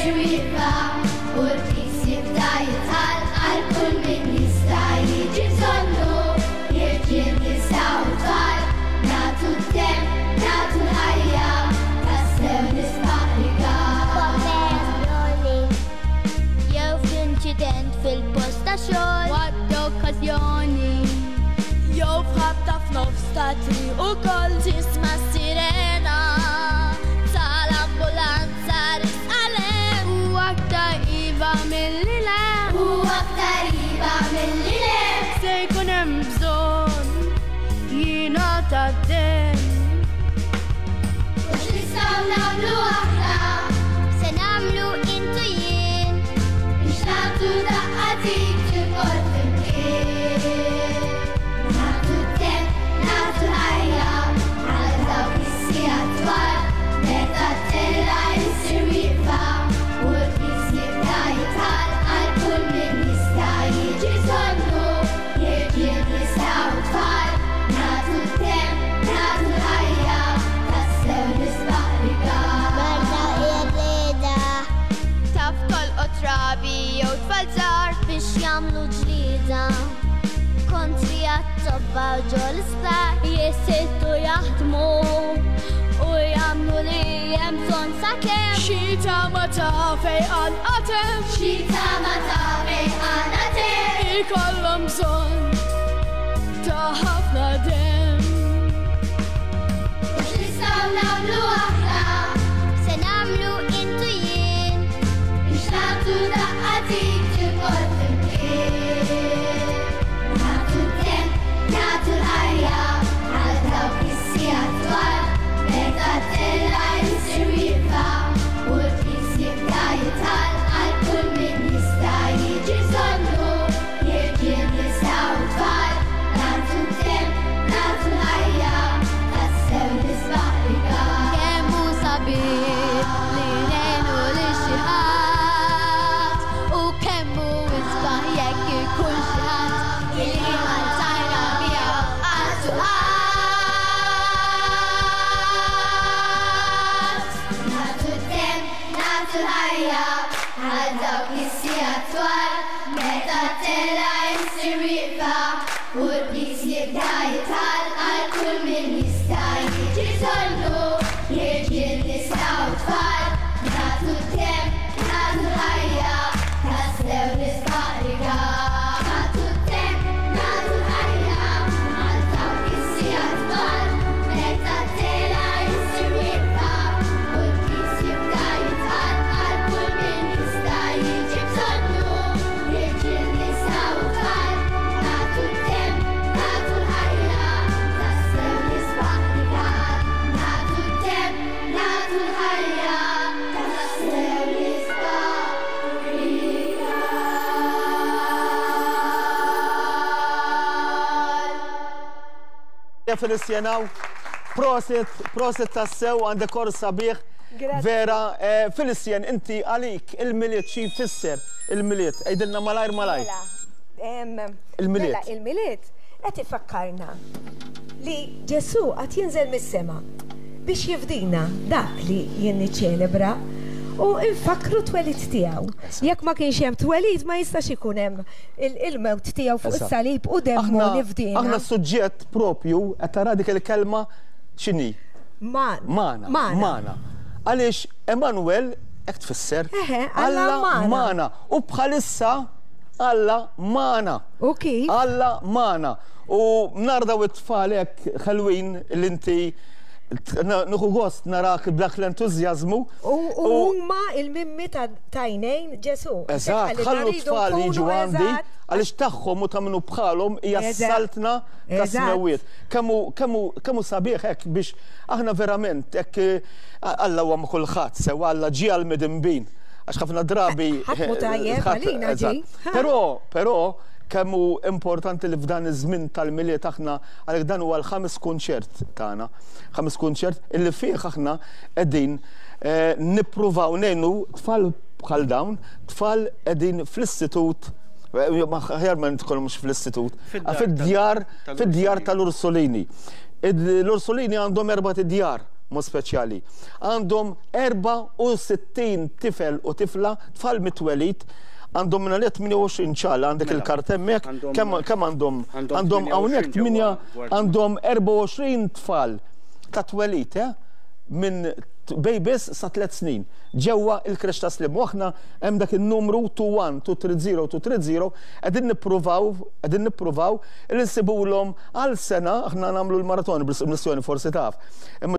jisir wieqfa u l-kis jibda jitħall għal kull min jista' jiġi bżonnu jirġiel nisaw u tfal nagħtu t-tem nagħtu l-ħajja tassew nisbaħ rigal. Jew f'inċident fil-post ta' xogħol wadda okkażjoni jew f'ħabta f'nofs ta' triq ukoll tisma' sirena tal-ambulanza risqalem u aktar iva milli lem u aktar iva milli lem se jkun hemm bżonn jingħata d-dem. Mhux nistgħu nagħmlu aħna Se nagħmlu intu jien biex nagħtu daqqatik il-kol flimkien. Nagħtu t-tem, nagħtu l-ħajja għal dawk is-sigħat twal meta t-tella jsir wieqfa u l-kis jibda jitħall għal kull min jista' jiġi bżonnu jirġiel nisaw u tfal nagħtu t-tem, nagħtu l-ħajja tassew nisbaħ rigal. Barra qiegħda taf tolqot rabi jew tfal żgħar biex jagħmlu ġlieda kontri għat-tobba u ġol isptar jissittu jaħdmu u jagħmlu li hemm bżonn sakemm xi tama ta' fejqan qatem Xi tama ta' fejqan għatem ikollhom bżonn ta' ħafna dem. mhux nistgħu nagħmlu aħna Se nagħmlu intu jien biex nagħtu daqqatik il-kol flimkien. Nagħtu t-tem, nagħtu l-ħajja għal dawk is-sigħat twal meta t-tella jsir wieqfa u l-kis jibda jitħall għal kull min jista' jiġi bżonnu jirġiel nisaw u tfal nagħtu t-tem, nagħtu l-ħajja tassew nisbaħ rigal. kemm hu sabiħ li ngħinu lil xi ħadd u kemm hu isbaħ jekk ikun xi ħadd illi maltajna miegħu għal Nagħtu t-tem, nagħtu l-ħajja għal dawk is-sigħat twal meta t-tella jsir wieqfa u l-kis jibda jitħall għal kull min jista' jiġi bżonnu jirġiel nisaw u tfal nagħtu t-tem, nagħtu l-ħajja tassew nisbaħ rigal. Nagħtu t-tem, nagħtu l-ħajja għal dawk is-sigħat twal meta t-tella jsir wieqfa u l-kis jibda jitħall għal kull min jista' jiġi bżonnu jirġiel nisaw u tfal nagħtu t-tem, nagħtu l-ħajja tassew nisbaħ rigal. Nagħtu t-tem, nagħtu l-ħajja tassew nisbaħ rigal. Felicianaw, proset tassew għandek kor sabiħ. Vera, Felician, inti għalik il-miliet xi jfisser il-miliet? Ejdilna malajr malajr. Il-miliet. Il-miliet qed ifakkarna li Ġesu qatt jinżel mis-sema biex jifdina dak li jien niċċelebra u infakru twelid tiegħu. Jekk ma kienx hemm twelid ma jistax ikun hemm il-mewt tiegħu fuq is-salib u demmu nifdina. Aħna suġġett propju qed tara dik il-kelma x'inhi? Mana. Għaliex Emanuel hekk tfisser Alla mana u bħalissa Alla mana. U kif? Alla mana. U nardaw it-tfal hekk ħelwin l-inti nuħu gost narak b'dak l-entużjażmu. U huma il-mimmi ta' tajnejn Ġesu. Eżatt, ħallu t-tfal jiġu għandi għaliex tagħhom u tagħmlu bħalhom hija s-saltna ta' smewiet. Kemmu sabiħ hekk biex aħna verament hekk Alla huwa ma' kulħadd sewa Alla ġie għal midinbin. Għax ħafna drabi. Ħatmu tajjeb għalina ġi. Però kemmu importanti li f'dan iż-żmien tal-miliet aħna għalhekk dan huwa l-5 kunċert tagħna. 5 kunċert illi fih aħna qegħdin nippruvaw ngħinu tfal bħal dawn, tfal qegħdin fl-istitut ħjar ma nidħolhomx fl-istitut, fid-djar tal-Ursulini. L-Ursulini għandhom 4 djar mod speċjali. Għandhom 64 tifel u tifla, tfal mitwelit, għandhom minna li 28 ċala, għandek il-kart hemmhekk, kemm għandhom? Għandhom hawnhekk 8, għandhom 24 tfal ta' twelit, minn babies sa 3 snin. Ġewwa il-kresh ta' Slim. Aħna hemm dak in-numru 21230 qegħdin nippruvaw il-insibulhom għal sena aħna nagħmlu l-maraton bil-missjoni forsi taf.